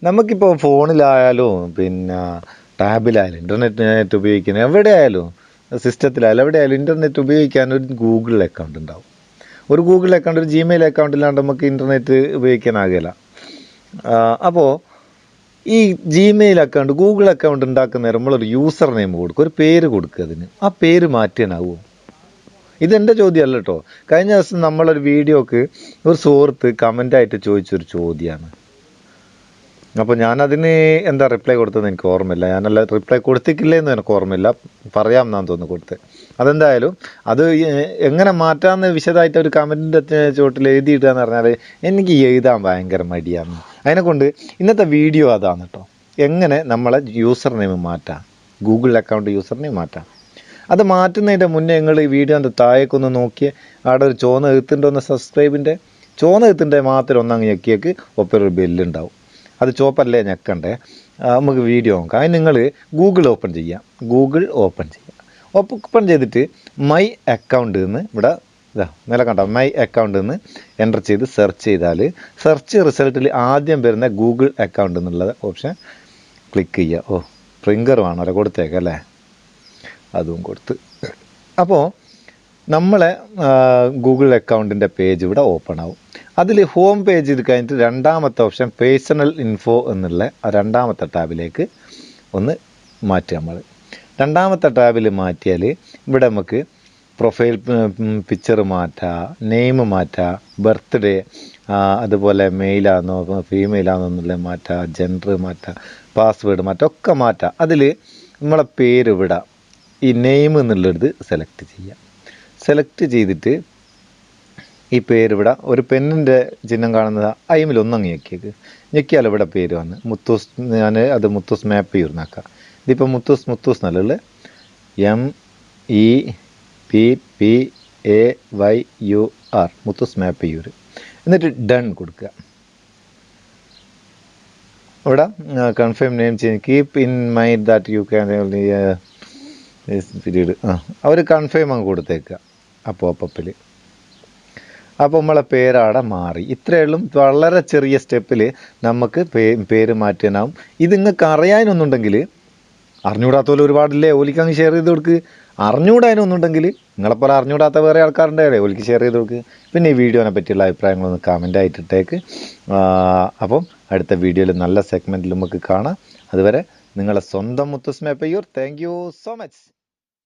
നമുക്കിപ്പോൾ ഫോണിലായാലും പിന്നെ ടാബിലായാലും ഇൻ്റർനെറ്റ് ഉപയോഗിക്കുന്ന എവിടെയായാലും സിസ്റ്റത്തിലായാലും എവിടെയായാലും ഇൻ്റർനെറ്റ് ഉപയോഗിക്കാൻ ഒരു ഗൂഗിൾ അക്കൗണ്ട് ഉണ്ടാവും. ഒരു ഗൂഗിൾ അക്കൗണ്ട്, ഒരു ജിമെയിൽ അക്കൗണ്ട് ഇല്ലാണ്ട് നമുക്ക് ഇൻ്റർനെറ്റ് ഉപയോഗിക്കാനാകില്ല. അപ്പോൾ ഈ ജിമെയിൽ അക്കൗണ്ട്, ഗൂഗിൾ അക്കൗണ്ട് ഉണ്ടാക്കുന്ന നേരം നമ്മളൊരു യൂസർ നെയിം കൊടുക്കും, ഒരു പേര് കൊടുക്കുക. അതിന് ആ പേര് മാറ്റാനാവുമോ? ഇതെൻ്റെ ചോദ്യമല്ല കേട്ടോ. കഴിഞ്ഞ ദിവസം നമ്മളൊരു വീഡിയോക്ക് ഒരു സുഹൃത്ത് കമൻ്റായിട്ട് ചോദിച്ചൊരു ചോദ്യമാണ്. അപ്പോൾ ഞാനതിന് എന്താ റിപ്ലൈ കൊടുത്തതെന്ന് എനിക്ക് ഓർമ്മയില്ല. ഞാനല്ല റിപ്ലൈ കൊടുത്തിട്ടില്ലേന്ന് എനിക്ക് ഓർമ്മയില്ല. പറയാമെന്നാന്ന് തോന്നുന്നു കൊടുത്ത്. അതെന്തായാലും അത് എങ്ങനെ മാറ്റാമെന്ന് വിശദമായിട്ട് ഒരു കമൻറ്റിൻ്റെ ചോട്ടിൽ എഴുതിയിടുക എന്ന് പറഞ്ഞാൽ എനിക്ക് എഴുതാൻ ഭയങ്കര മടിയാണ്. അതിനെക്കൊണ്ട് ഇന്നത്തെ വീഡിയോ അതാണ് കേട്ടോ. എങ്ങനെ നമ്മളെ യൂസർ നെയിം മാറ്റാം, ഗൂഗിൾ അക്കൗണ്ട് യൂസർ നെയിം മാറ്റാം. അത് മാറ്റുന്നതിൻ്റെ മുന്നേ നിങ്ങൾ ഈ വീഡിയോൻ്റെ താഴേക്കൊന്ന് നോക്കിയേ. അവിടെ ഒരു ചോന്ന എഴുത്തുണ്ടോന്ന്, സബ്സ്ക്രൈബിൻ്റെ ചോന്ന എഴുത്തിൻ്റെ മാത്രം ഒന്നങ്ങ് ഞെക്കിയേക്ക് ഒപ്പം ഒരു ബെല്ലുണ്ടാവും. അത് ചോപ്പല്ലേ ഞെക്കണ്ടേ. നമുക്ക് വീഡിയോ നോക്കാം. അതിന് നിങ്ങൾ ഗൂഗിൾ ഓപ്പൺ ചെയ്യാം. ഗൂഗിൾ ഓപ്പൺ ചെയ്യാം. ഓപ്പൺ ചെയ്തിട്ട് മൈ അക്കൗണ്ട് എന്ന് ഇവിടെ ഇതാ മേലെ കണ്ടോ, മൈ അക്കൗണ്ട് എന്ന് എൻ്റർ ചെയ്ത് സെർച്ച് ചെയ്താൽ സെർച്ച് റിസൾട്ടിൽ ആദ്യം വരുന്ന ഗൂഗിൾ അക്കൗണ്ട് എന്നുള്ള ഓപ്ഷൻ ക്ലിക്ക് ചെയ്യുക. ഓ പ്രിങ്കർ വേണമല്ലോ കൊടുത്തേക്കല്ലേ, അതും കൊടുത്ത്. അപ്പോൾ നമ്മളെ ഗൂഗിൾ അക്കൗണ്ടിൻ്റെ പേജ് ഇവിടെ ഓപ്പൺ ആവും. അതിൽ ഹോം പേജ് ഇത് കഴിഞ്ഞിട്ട് രണ്ടാമത്തെ ഓപ്ഷൻ പേഴ്സണൽ ഇൻഫോ എന്നുള്ള ആ രണ്ടാമത്തെ ടാബിലേക്ക് ഒന്ന് മാറ്റുക. നമ്മൾ രണ്ടാമത്തെ ടാബിൽ മാറ്റിയാൽ ഇവിടെ നമുക്ക് പ്രൊഫൈൽ പിക്ചർ മാറ്റാം, നെയിം മാറ്റാം, ബർത്ത്ഡേ, അതുപോലെ മെയിലാണോ ഫീമെയിലാണോ എന്നുള്ളത് മാറ്റാം, ജെൻഡർ മാറ്റാം, പാസ്വേഡ് മാറ്റാം, ഒക്കെ മാറ്റാം. അതിൽ നമ്മളെ പേര് ഇവിടെ ഈ നെയിം എന്നുള്ളത് സെലക്ട് ചെയ്യാം. സെലക്ട് ചെയ്തിട്ട് ഈ പേര് ഇവിടെ ഒരു പെണ്ണിൻ്റെ ചിഹ്നം കാണുന്നത് അയിമിൽ ഒന്നങ്ങ് ഞെക്കിയേക്ക്. ഞെക്കിയാൽ ഇവിടെ പേര് വന്ന് മുത്തൂസ്. ഞാൻ അത് മുത്തൂസ് മാപ്പ് ചെയ്യൂർന്നാക്കാം. ഇതിപ്പോൾ മുത്തൂസ് നല്ലുള്ള MEPPAYUR മുത്തൂസ് മാപ്പ് ചെയ്യൂർ. എന്നിട്ട് ഡൺ കൊടുക്കുക. ഇവിടെ confirm name change, keep in mind that you can period അവർ കൺഫേം അങ്ങ് കൊടുത്തേക്കുക അപ്പോപ്പിൽ. അപ്പോൾ നമ്മളെ പേരാടെ മാറി. ഇത്രയുള്ളൂ. വളരെ ചെറിയ സ്റ്റെപ്പിൽ നമുക്ക് പേര് മാറ്റാനാവും. ഇത് നിങ്ങൾക്ക് അറിയാനൊന്നുണ്ടെങ്കിൽ, അറിഞ്ഞുകൂടാത്തപോലെ ഒരുപാടില്ലേ, ഓലിക്കങ്ങ് ഷെയർ ചെയ്ത് കൊടുക്ക്. അറിഞ്ഞുകൂടാനൊന്നുണ്ടെങ്കിൽ നിങ്ങളെപ്പോലെ അറിഞ്ഞുകൂടാത്ത വേറെ ആൾക്കാരുണ്ടായേ, ഓലിക്ക് ഷെയർ ചെയ്ത് കൊടുക്ക്. പിന്നെ ഈ വീഡിയോനെ പറ്റിയുള്ള അഭിപ്രായങ്ങളൊന്ന് കമൻ്റായിട്ട് ഇട്ടേക്ക്. അപ്പം അടുത്ത വീഡിയോയിൽ നല്ല സെഗ്മെൻറ്റിൽ നമുക്ക് കാണാം. അതുവരെ നിങ്ങളെ സ്വന്തം മുത്തൂസ് മാപ്പ് ചെയ്യൂർ. Thank you so much.